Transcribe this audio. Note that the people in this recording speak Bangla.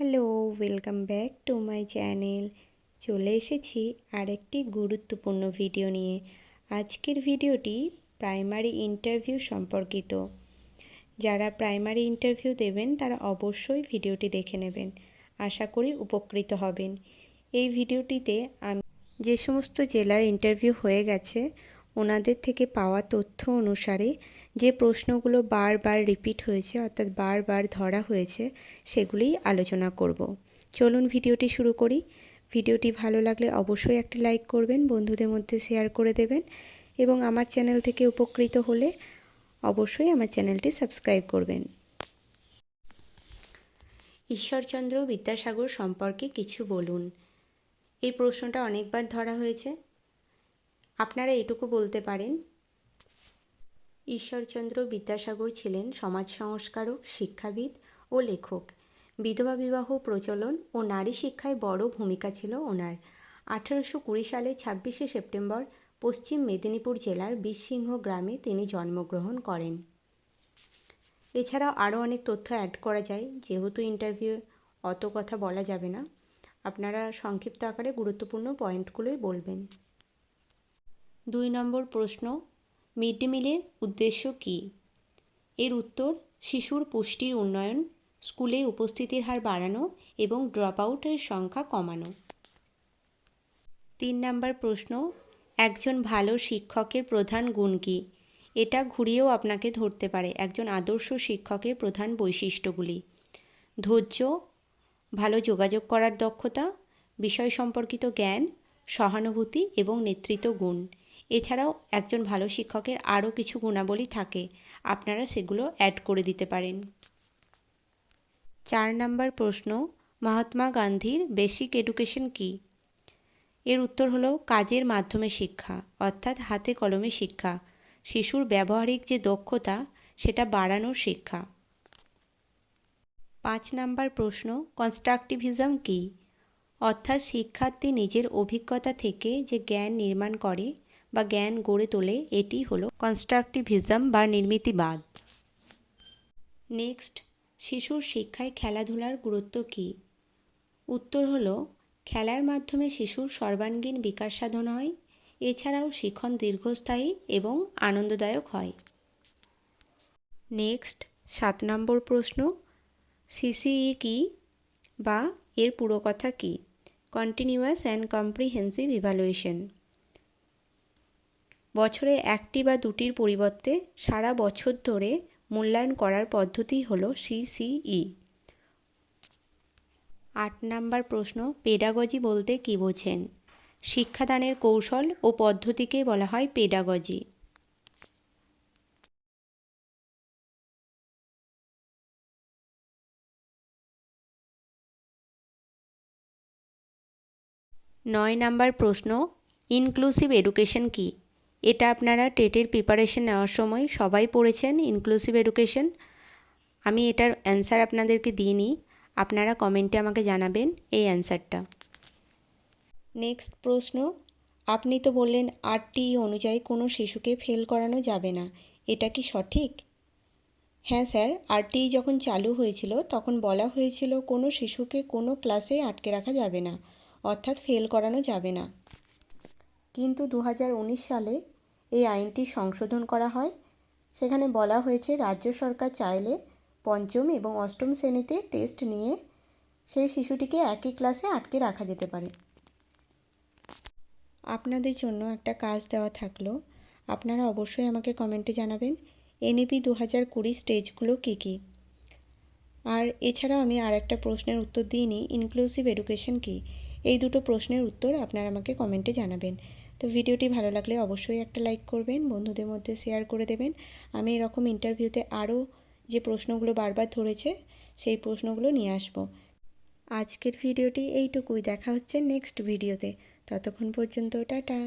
Hello, welcome back to my channel. চলে এসেছি আরেকটি গুরুত্বপূর্ণ ভিডিও নিয়ে। আজকের ভিডিওটি প্রাইমারি ইন্টারভিউ সম্পর্কিত। যারা প্রাইমারি ইন্টারভিউ দেবেন তারা অবশ্যই ভিডিওটি দেখে নেবেন। আশা করি উপকৃত হবেন। এই ভিডিওটিতে আমি যে সমস্ত জেলার ইন্টারভিউ হয়ে গেছে ওনাদের থেকে পাওয়া তথ্য অনুসারে যে প্রশ্নগুলো বারবার রিপিট হয়েছে অর্থাৎ বারবার ধরা হয়েছে সেগুলিই আলোচনা করব। চলুন ভিডিওটি শুরু করি। ভিডিওটি ভালো লাগলে অবশ্যই একটি লাইক করবেন, বন্ধুদের মধ্যে শেয়ার করে দেবেন এবং আমার চ্যানেল থেকে উপকৃত হলে অবশ্যই আমার চ্যানেলটি সাবস্ক্রাইব করবেন। ঈশ্বরচন্দ্র বিদ্যাসাগর সম্পর্কে কিছু বলুন। এই প্রশ্নটা অনেকবার ধরা হয়েছে। আপনারা এটুকু বলতে পারেন, ঈশ্বরচন্দ্র বিদ্যাসাগর ছিলেন সমাজ সংস্কারক, শিক্ষাবিদ ও লেখক। বিধবা বিবাহ প্রচলন ও নারী শিক্ষায় বড় ভূমিকা ছিল ওনার। 1820 সালে 26শে সেপ্টেম্বর পশ্চিম মেদিনীপুর জেলার বীরসিংহ গ্রামে তিনি জন্মগ্রহণ করেন। এছাড়াও আরও অনেক তথ্য অ্যাড করা যায়, যেহেতু ইন্টারভিউ অত কথা বলা যাবে না। আপনারা সংক্ষিপ্ত আকারে গুরুত্বপূর্ণ পয়েন্টগুলোই বলবেন। 2 নম্বর প্রশ্ন, মিড ডে মিলের উদ্দেশ্য কী? এর উত্তর, শিশুর পুষ্টির উন্নয়ন, স্কুলে উপস্থিতির হার বাড়ানো এবং ড্রপ আউটের সংখ্যা কমানো। 3 নম্বর প্রশ্ন, একজন ভালো শিক্ষকের প্রধান গুণ কী? এটা ঘুরিয়েও আপনাকে ধরতে পারে। একজন আদর্শ শিক্ষকের প্রধান বৈশিষ্ট্যগুলি: ধৈর্য, ভালো যোগাযোগ করার দক্ষতা, বিষয় সম্পর্কিত জ্ঞান, সহানুভূতি এবং নেতৃত্ব গুণ। এছাড়াও একজন ভালো শিক্ষকের আরও কিছু গুণাবলী থাকে, আপনারা সেগুলো অ্যাড করে দিতে পারেন। 4 নম্বর প্রশ্ন, মহাত্মা গান্ধীর বেসিক এডুকেশন কী? এর উত্তর হলো কাজের মাধ্যমে শিক্ষা, অর্থাৎ হাতে কলমে শিক্ষা। শিশুর ব্যবহারিক যে দক্ষতা সেটা বাড়ানোর শিক্ষা। 5 নম্বর প্রশ্ন, কনস্ট্রাকটিভিজম কী? অর্থাৎ শিক্ষার্থী নিজের অভিজ্ঞতা থেকে যে জ্ঞান নির্মাণ করে বা জ্ঞান গড়ে তোলে, এটি হলো কনস্ট্রাকটিভিজম বা নির্মিতিবাদ। নেক্সট, শিশুর শিক্ষায় খেলাধুলার গুরুত্ব কী? উত্তর হলো খেলার মাধ্যমে শিশুর সর্বাঙ্গীন বিকাশ সাধন হয়। এছাড়াও শিখন দীর্ঘস্থায়ী এবং আনন্দদায়ক হয়। নেক্সট, 7 নম্বর প্রশ্ন, সিসিই কী বা এর পুরো কথা কী? Continuous and comprehensive evaluation. বছরে একটি বা দুটির পরিবর্তে সারা বছর ধরে মূল্যায়ন করার পদ্ধতি হলো সিসিই। 8 নম্বর প্রশ্ন, পেডাগজি বলতে কী বোঝেন? শিক্ষাদানের কৌশল ও পদ্ধতিকে বলা হয় পেডাগজি। 9 নম্বর প্রশ্ন, ইনক্লুসিভ এডুকেশন কী? এটা আপনারা টেটের প্রিপারেশন নেওয়ার সময় সবাই পড়েছেন, ইনক্লুসিভ এডুকেশন। আমি এটার অ্যান্সার আপনাদেরকে দিইনি, আপনারা কমেন্টে আমাকে জানাবেন এই অ্যান্সারটা। নেক্সট প্রশ্ন, আপনি তো বললেন আরটিই অনুযায়ী কোনো শিশুকে ফেল করানো যাবে না, এটা কি সঠিক? হ্যাঁ স্যার, আরটিই যখন চালু হয়েছিল তখন বলা হয়েছিল কোনো শিশুকে কোনো ক্লাসে আটকে রাখা যাবে না, অর্থাৎ ফেল করানো যাবে না। কিন্তু 2019 সালে এই আইনটি সংশোধন করা হয়। সেখানে বলা হয়েছে রাজ্য সরকার চাইলে পঞ্চম এবং অষ্টম শ্রেণীতে টেস্ট নিয়ে সেই শিশুটিকে একই ক্লাসে আটকে রাখা যেতে পারে। আপনাদের জন্য একটা কাজ দেওয়া থাকলো, আপনারা অবশ্যই আমাকে কমেন্টে জানাবেন এনইপি 2020 স্টেজগুলো কী কী। আর এছাড়াও আমি আর একটা প্রশ্নের উত্তর দিইনি, ইনক্লুসিভ এডুকেশন কী। এই দুটো প্রশ্নের উত্তর আপনারা আমাকে কমেন্টে জানাবেন। তো ভিডিওটি ভালো লাগলে অবশ্যই একটা লাইক করবেন, বন্ধুদের মধ্যে শেয়ার করে দেবেন। আমি এরকম ইন্টারভিউতে আরও যে প্রশ্নগুলো বারবার ধরেছে সেই প্রশ্নগুলো নিয়ে আসব। আজকের ভিডিওটি এইটুকুই, দেখা হচ্ছে নেক্সট ভিডিওতে। ততক্ষণ পর্যন্ত টাটা।